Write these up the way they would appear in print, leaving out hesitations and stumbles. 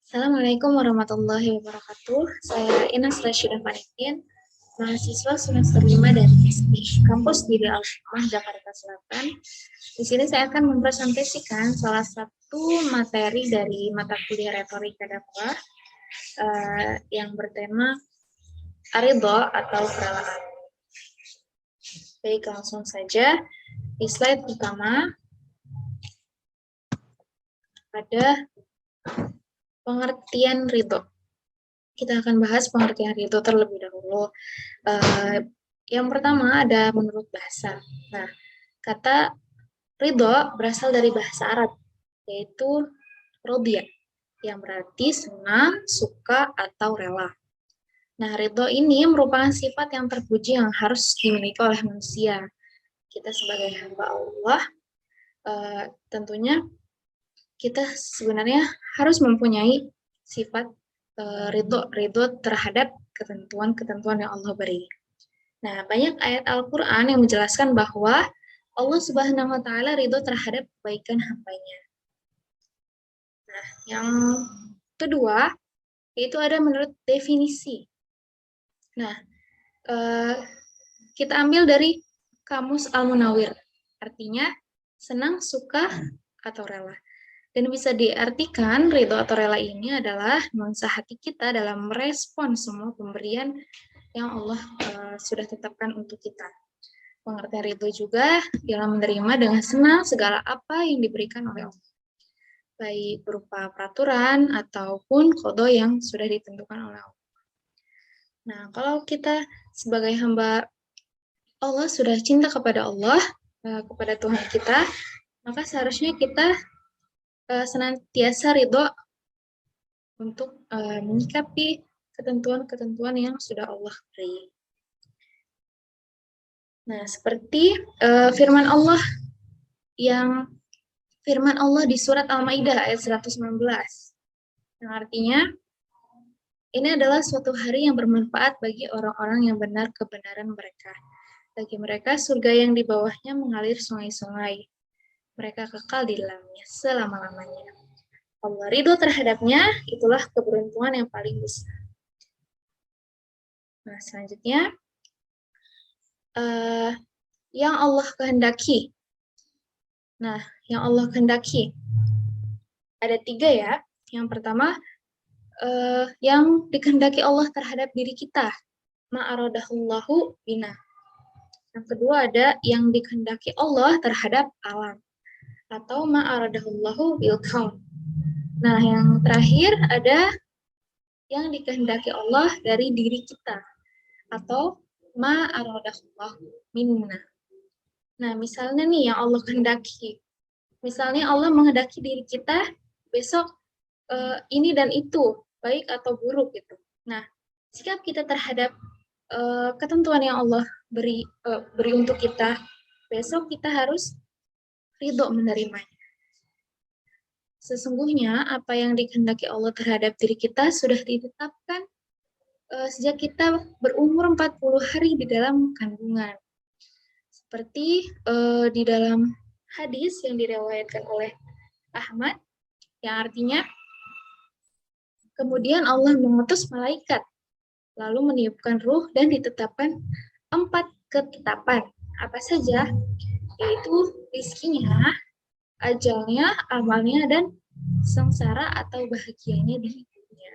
Assalamualaikum warahmatullahi wabarakatuh. Saya Ines Rasyidah Panitin, mahasiswa semester 5 dari kampus di Al-Hikmah, Jakarta Selatan. Di sini saya akan mempresentasikan salah satu materi dari mata kuliah retorika dakwah yang bertema Aridho atau kerelaan. Baik, langsung saja. Di slide pertama ada pengertian ridho. Kita akan bahas pengertian ridho terlebih dahulu. Yang pertama ada menurut bahasa. Nah, kata ridho berasal dari bahasa Arab, yaitu rodiyah, yang berarti senang, suka, atau rela. Nah, ridho ini merupakan sifat yang terpuji yang harus dimiliki oleh manusia. Kita sebagai hamba Allah, tentunya kita sebenarnya harus mempunyai sifat ridho terhadap ketentuan-ketentuan yang Allah beri. Nah, banyak ayat Al-Quran yang menjelaskan bahwa Allah Subhanahu wa Ta'ala ridho terhadap kebaikan hambanya. Nah, yang kedua, yaitu ada menurut definisi. Nah, kita ambil dari Kamus Al-Munawir, artinya senang, suka, atau rela. Dan bisa diartikan ridho atau rela ini adalah nuansa hati kita dalam merespon semua pemberian yang Allah sudah tetapkan untuk kita. Pengertian ridho juga dalam menerima dengan senang segala apa yang diberikan oleh Allah, baik berupa peraturan ataupun qada yang sudah ditentukan oleh Allah. Nah, kalau kita sebagai hamba Allah sudah cinta kepada Allah, kepada Tuhan kita, maka seharusnya kita senantiasa ridho untuk menyikapi ketentuan-ketentuan yang sudah Allah beri. Nah, seperti firman Allah di surat Al-Maidah ayat 119, yang artinya ini adalah suatu hari yang bermanfaat bagi orang-orang yang benar kebenaran mereka. Bagi mereka surga yang di bawahnya mengalir sungai-sungai. Mereka kekal di dalamnya selama-lamanya. Allah ridho terhadapnya, itulah keberuntungan yang paling besar. Nah, selanjutnya, yang Allah kehendaki. Nah, yang Allah kehendaki ada 3 ya. Yang pertama, yang dikehendaki Allah terhadap diri kita, ma'aradahullahu bina. Yang kedua ada yang dikehendaki Allah terhadap alam, atau ma'aradahullahu bil kaun. Nah, yang terakhir ada yang dikehendaki Allah dari diri kita, atau ma'aradahullahu minna. Nah, misalnya nih yang Allah kehendaki. Misalnya Allah menghendaki diri kita besok ini dan itu, baik atau buruk gitu. Nah, sikap kita terhadap ketentuan yang Allah beri untuk kita, besok kita harus ridho menerimanya. Sesungguhnya apa yang dikehendaki Allah terhadap diri kita sudah ditetapkan sejak kita berumur 40 hari di dalam kandungan. Seperti di dalam hadis yang diriwayatkan oleh Ahmad, yang artinya kemudian Allah mengutus malaikat lalu meniupkan ruh dan ditetapkan 4 ketetapan. Apa saja? Yaitu rizkinya, ajalnya, amalnya, dan sengsara atau bahagianya di hidupnya.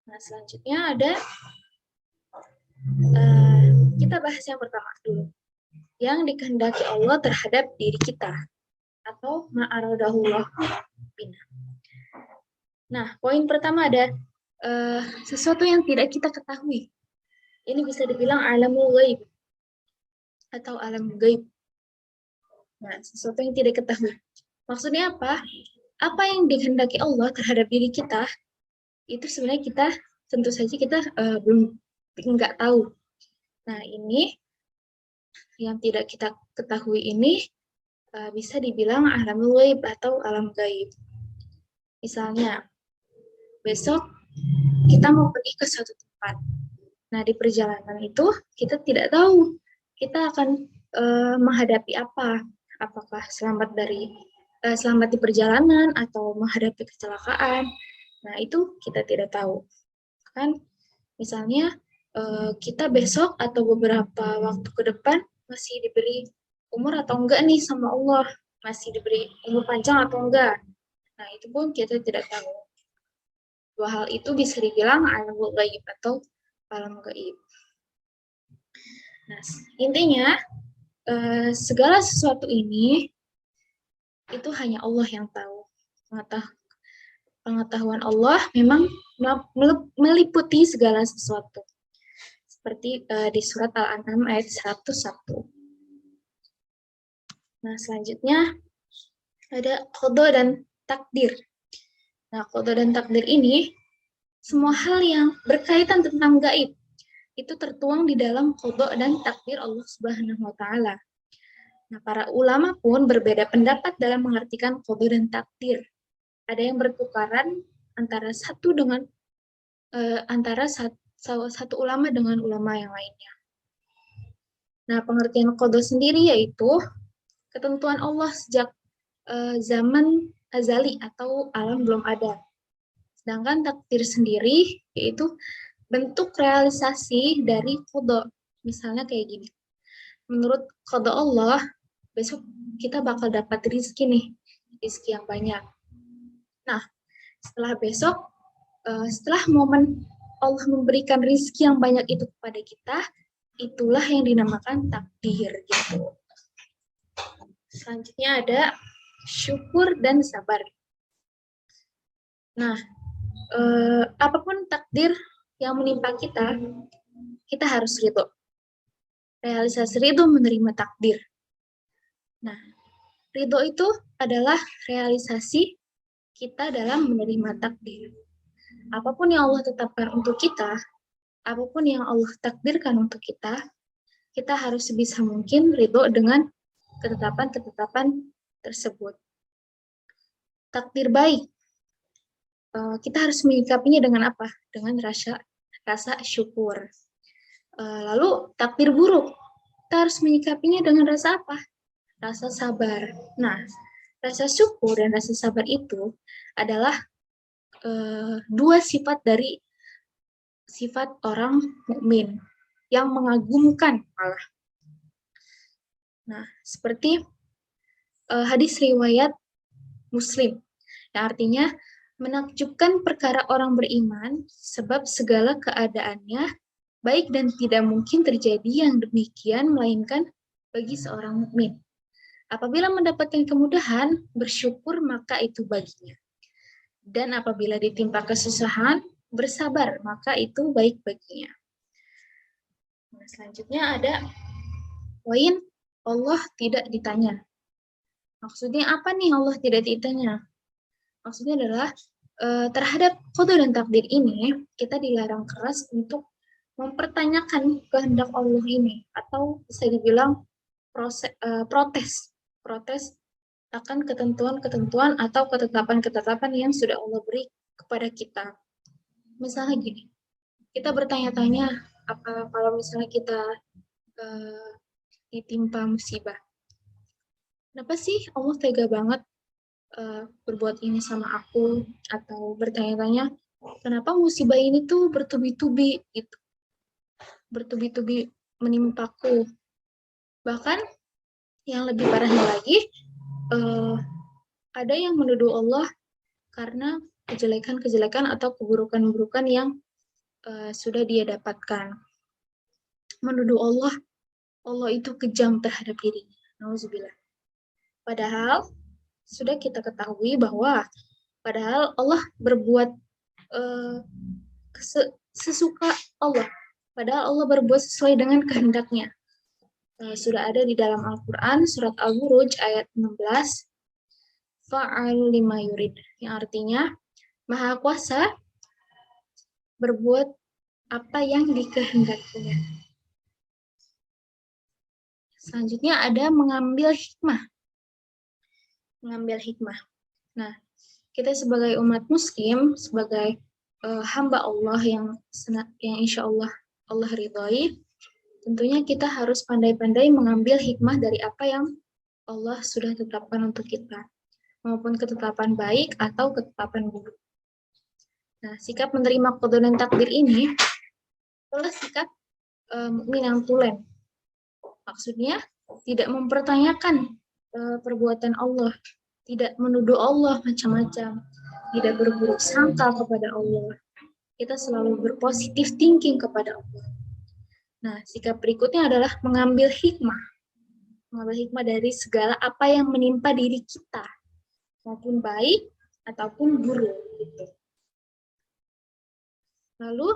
Nah, selanjutnya ada kita bahas yang pertama dulu. Yang dikehendaki Allah terhadap diri kita, atau ma'aradahullah bina. Nah, poin pertama ada sesuatu yang tidak kita ketahui. Ini bisa dibilang alamul ghaib atau alam gaib. Nah, sesuatu yang tidak ketahui. Maksudnya apa? Apa yang dikehendaki Allah terhadap diri kita, itu sebenarnya kita, tentu saja kita belum nggak tahu. Nah, ini yang tidak kita ketahui ini bisa dibilang alamul ghaib atau alam gaib. Misalnya, besok kita mau pergi ke suatu tempat. Nah, di perjalanan itu kita tidak tahu kita akan menghadapi apa. Apakah selamat dari selamat di perjalanan atau menghadapi kecelakaan. Nah, itu kita tidak tahu. Kan misalnya kita besok atau beberapa waktu ke depan masih diberi umur atau enggak nih sama Allah, masih diberi umur panjang atau enggak. Nah, itu pun kita tidak tahu. Dua hal itu bisa dibilang alamul ghaib atau alam gaib. Nah, intinya segala sesuatu ini itu hanya Allah yang tahu. Pengetahuan Allah memang meliputi segala sesuatu. Seperti di surat Al-An'am ayat 101. Nah, selanjutnya ada qada dan takdir. Nah, qada dan takdir ini semua hal yang berkaitan tentang gaib itu tertuang di dalam qada dan takdir Allah Subhanahu wa taala. Nah, para ulama pun berbeda pendapat dalam mengartikan qada dan takdir. Ada yang bertukaran antara satu ulama dengan ulama yang lainnya. Nah, pengertian qada sendiri yaitu ketentuan Allah sejak zaman azali atau alam belum ada. Sedangkan takdir sendiri yaitu bentuk realisasi dari qada. Misalnya kayak gini. Menurut qada Allah, besok kita bakal dapat rezeki nih, rezeki yang banyak. Nah, setelah besok, setelah momen Allah memberikan rezeki yang banyak itu kepada kita, itulah yang dinamakan takdir gitu. Selanjutnya ada syukur dan sabar. Nah, apapun takdir yang menimpa kita, kita harus ridho. Realisasi ridho menerima takdir. Nah, ridho itu adalah realisasi kita dalam menerima takdir. Apapun yang Allah tetapkan untuk kita, apapun yang Allah takdirkan untuk kita harus sebisa mungkin ridho dengan ketetapan-ketetapan tersebut. Takdir baik, kita harus menyikapinya dengan apa? Dengan rasa syukur. Lalu takdir buruk, kita harus menyikapinya dengan rasa apa? Rasa sabar. Nah, rasa syukur dan rasa sabar itu adalah dua sifat dari sifat orang mukmin yang mengagumkan malah. Nah, seperti hadis riwayat Muslim, yang artinya menakjubkan perkara orang beriman sebab segala keadaannya baik dan tidak mungkin terjadi yang demikian melainkan bagi seorang mukmin. Apabila mendapatkan kemudahan, bersyukur maka itu baginya. Dan apabila ditimpa kesusahan, bersabar maka itu baik baginya. Nah, selanjutnya ada poin Allah tidak ditanya. Maksudnya apa nih Allah tidak ditanya? Maksudnya adalah terhadap qada dan takdir ini kita dilarang keras untuk mempertanyakan kehendak Allah ini, atau bisa dibilang protes akan ketentuan-ketentuan atau ketetapan-ketetapan yang sudah Allah beri kepada kita. Misalnya gini, kita bertanya-tanya apa kalau misalnya kita ditimpa musibah. Kenapa sih Allah tega banget berbuat ini sama aku, atau bertanya-tanya kenapa musibah ini tuh bertubi-tubi gitu, bertubi-tubi menimpaku. Bahkan yang lebih parahnya lagi, ada yang menuduh Allah karena kejelekan-kejelekan atau keburukan-keburukan yang sudah dia dapatkan. Menuduh Allah itu kejam terhadap dirinya. Nauzubillah. Padahal sudah kita ketahui bahwa padahal Allah berbuat sesuka Allah. Padahal Allah berbuat sesuai dengan kehendaknya. Sudah ada di dalam Al-Quran, surat Al-Buruj ayat 16, fa'al lima yurid, yang artinya Maha Kuasa berbuat apa yang dikehendakinya. Selanjutnya ada mengambil hikmah. Mengambil hikmah. Nah, kita sebagai umat muslim, sebagai hamba Allah yang insya Allah ridhoi, tentunya kita harus pandai-pandai mengambil hikmah dari apa yang Allah sudah tetapkan untuk kita. maupun ketetapan baik atau ketetapan buruk. Nah, sikap menerima qada dan takdir ini adalah sikap mukmin yang tulen. Maksudnya tidak mempertanyakan perbuatan Allah, tidak menuduh Allah macam-macam, tidak berburuk sangka kepada Allah. Kita selalu berpositif thinking kepada Allah. Nah, sikap berikutnya adalah mengambil hikmah dari segala apa yang menimpa diri kita, maupun baik ataupun buruk. Gitu. Lalu,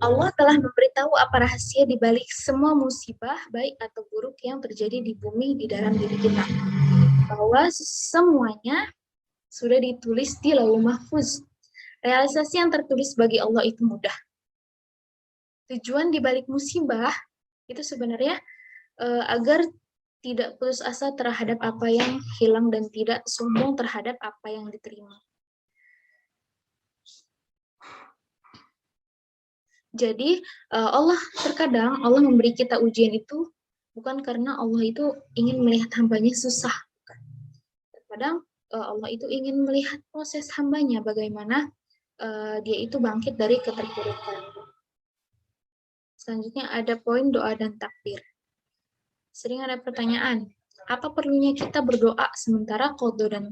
Allah telah memberitahu apa rahasia di balik semua musibah, baik atau buruk yang terjadi di bumi, di dalam diri kita. Bahwa semuanya sudah ditulis di Lauhul Mahfuz. Realisasi yang tertulis bagi Allah itu mudah. Tujuan di balik musibah itu sebenarnya agar tidak putus asa terhadap apa yang hilang dan tidak sombong terhadap apa yang diterima. Jadi terkadang Allah memberi kita ujian itu bukan karena Allah itu ingin melihat hambanya susah. Terkadang Allah itu ingin melihat proses hambanya, bagaimana dia itu bangkit dari keterpurukan. Selanjutnya ada poin doa dan takdir. Sering ada pertanyaan, apa perlunya kita berdoa sementara qada dan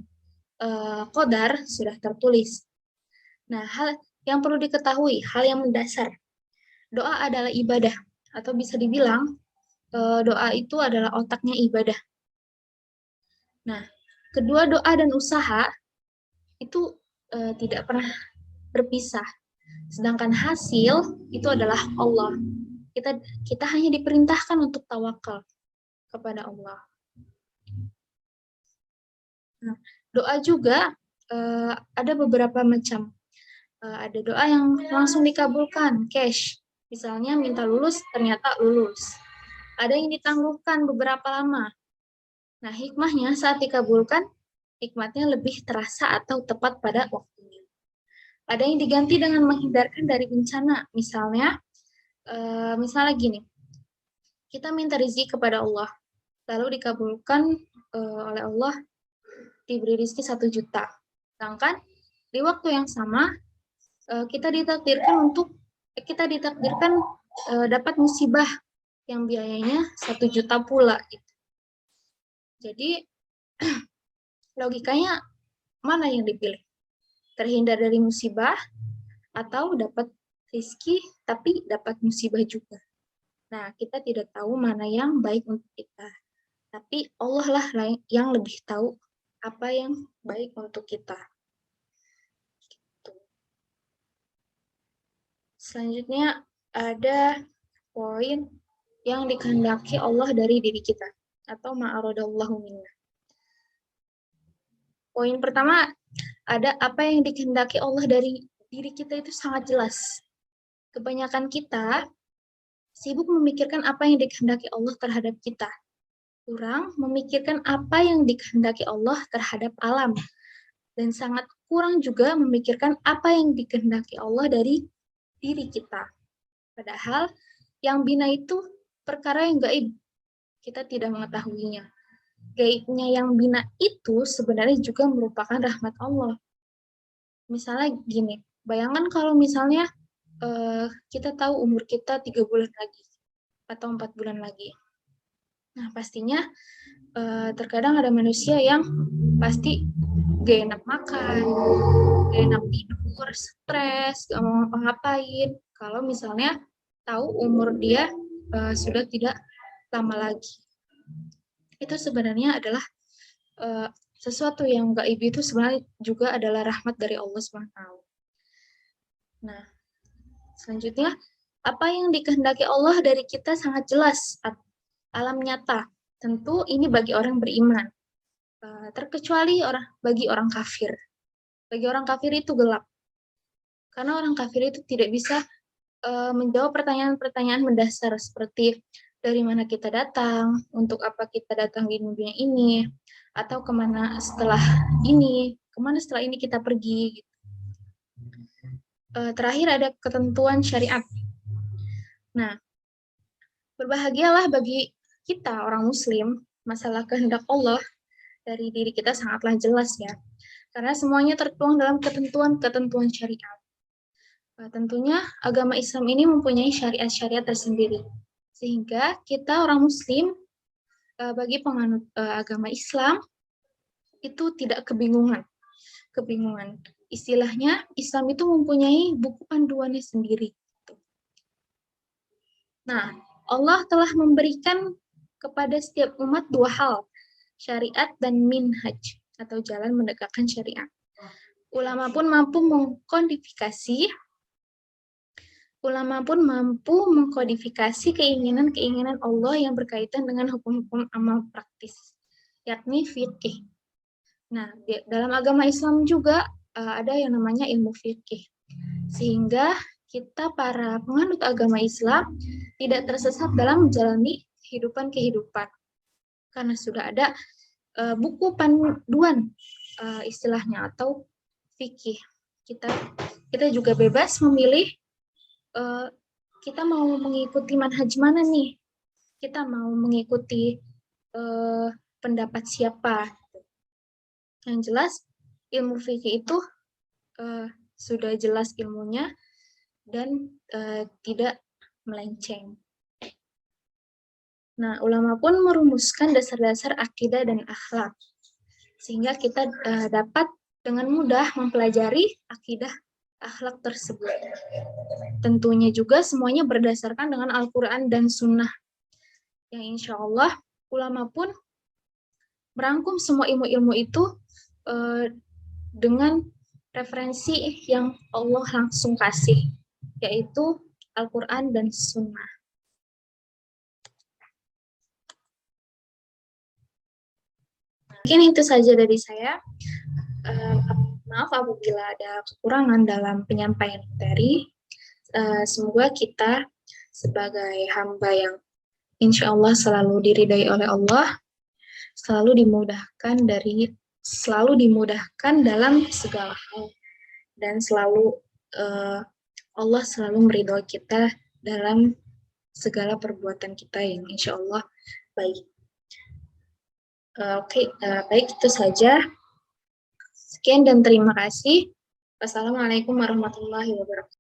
qadar sudah tertulis? Nah, hal yang perlu diketahui, hal yang mendasar, doa adalah ibadah, atau bisa dibilang doa itu adalah otaknya ibadah. Nah, kedua doa dan usaha itu tidak pernah berpisah. Sedangkan hasil itu adalah Allah. Kita hanya diperintahkan untuk tawakal kepada Allah. Nah, doa juga ada beberapa macam. Ada doa yang langsung dikabulkan, cash. Misalnya minta lulus, ternyata lulus. Ada yang ditangguhkan beberapa lama. Nah, hikmahnya saat dikabulkan, hikmatnya lebih terasa atau tepat pada waktunya. Ada yang diganti dengan menghindarkan dari bencana. Misalnya gini, kita minta rezeki kepada Allah, lalu dikabulkan oleh Allah, diberi rezeki 1 juta. Sedangkan di waktu yang sama, kita ditakdirkan dapat musibah yang biayanya 1 juta pula. Gitu. Jadi logikanya mana yang dipilih? Terhindar dari musibah atau dapat rezeki tapi dapat musibah juga? Nah, kita tidak tahu mana yang baik untuk kita. Tapi Allah lah yang lebih tahu apa yang baik untuk kita. Selanjutnya ada poin yang dikehendaki Allah dari diri kita atau ma'aradallahu minna. Poin pertama, ada apa yang dikehendaki Allah dari diri kita itu sangat jelas. Kebanyakan kita sibuk memikirkan apa yang dikehendaki Allah terhadap kita. Kurang memikirkan apa yang dikehendaki Allah terhadap alam. Dan sangat kurang juga memikirkan apa yang dikehendaki Allah dari diri kita. Padahal yang bina itu perkara yang gaib. Kita tidak mengetahuinya. Gaibnya yang bina itu sebenarnya juga merupakan rahmat Allah. Misalnya gini, bayangkan kalau misalnya kita tahu umur kita 3 bulan lagi atau 4 bulan lagi. Nah, pastinya terkadang ada manusia yang pasti gak enak makan, gak enak tidur, stres, gak mau ngapa-ngapain. Kalau misalnya tahu umur dia sudah tidak lama lagi. Itu sebenarnya adalah sesuatu yang gaib itu sebenarnya juga adalah rahmat dari Allah SWT. Nah, selanjutnya, apa yang dikehendaki Allah dari kita sangat jelas, alam nyata. Tentu ini bagi orang beriman. Terkecuali bagi orang kafir. Bagi orang kafir itu gelap. Karena orang kafir itu tidak bisa menjawab pertanyaan-pertanyaan mendasar seperti dari mana kita datang, untuk apa kita datang di dunia ini, atau kemana setelah ini kita pergi. Terakhir ada ketentuan syariat. Nah, berbahagialah bagi kita orang muslim, masalah kehendak Allah dari diri kita sangatlah jelas ya. Karena semuanya tertuang dalam ketentuan-ketentuan syariat. Tentunya agama Islam ini mempunyai syariat-syariat tersendiri. Sehingga kita orang muslim bagi penganut agama Islam itu tidak kebingungan. Istilahnya Islam itu mempunyai buku panduannya sendiri. Nah, Allah telah memberikan kepada setiap umat dua hal, syariat dan minhaj atau jalan menegakkan syariat. Ulama pun mampu mengkodifikasi keinginan-keinginan Allah yang berkaitan dengan hukum-hukum amal praktis, yakni fikih. Nah, dalam agama Islam juga ada yang namanya ilmu fikih. Sehingga kita para penganut agama Islam tidak tersesat dalam menjalani kehidupan. Karena sudah ada buku panduan istilahnya atau fikih. Kita juga bebas memilih kita mau mengikuti manhaj mana nih? Kita mau mengikuti pendapat siapa? Yang jelas ilmu fikih itu sudah jelas ilmunya dan tidak melenceng. Nah, ulama pun merumuskan dasar-dasar akidah dan akhlak, sehingga kita dapat dengan mudah mempelajari akidah akhlak tersebut. Tentunya juga semuanya berdasarkan dengan Al-Quran dan Sunnah. Yang insya Allah ulama pun merangkum semua ilmu-ilmu itu dengan referensi yang Allah langsung kasih, yaitu Al-Quran dan Sunnah. Mungkin itu saja dari saya. Maaf apabila ada kekurangan dalam penyampaian materi. Semoga kita sebagai hamba yang insya Allah selalu diridai oleh Allah, selalu dimudahkan dalam segala hal, dan Allah selalu meridhoi kita dalam segala perbuatan kita yang insya Allah baik. Baik, itu saja. Sekian dan terima kasih. Wassalamualaikum warahmatullahi wabarakatuh.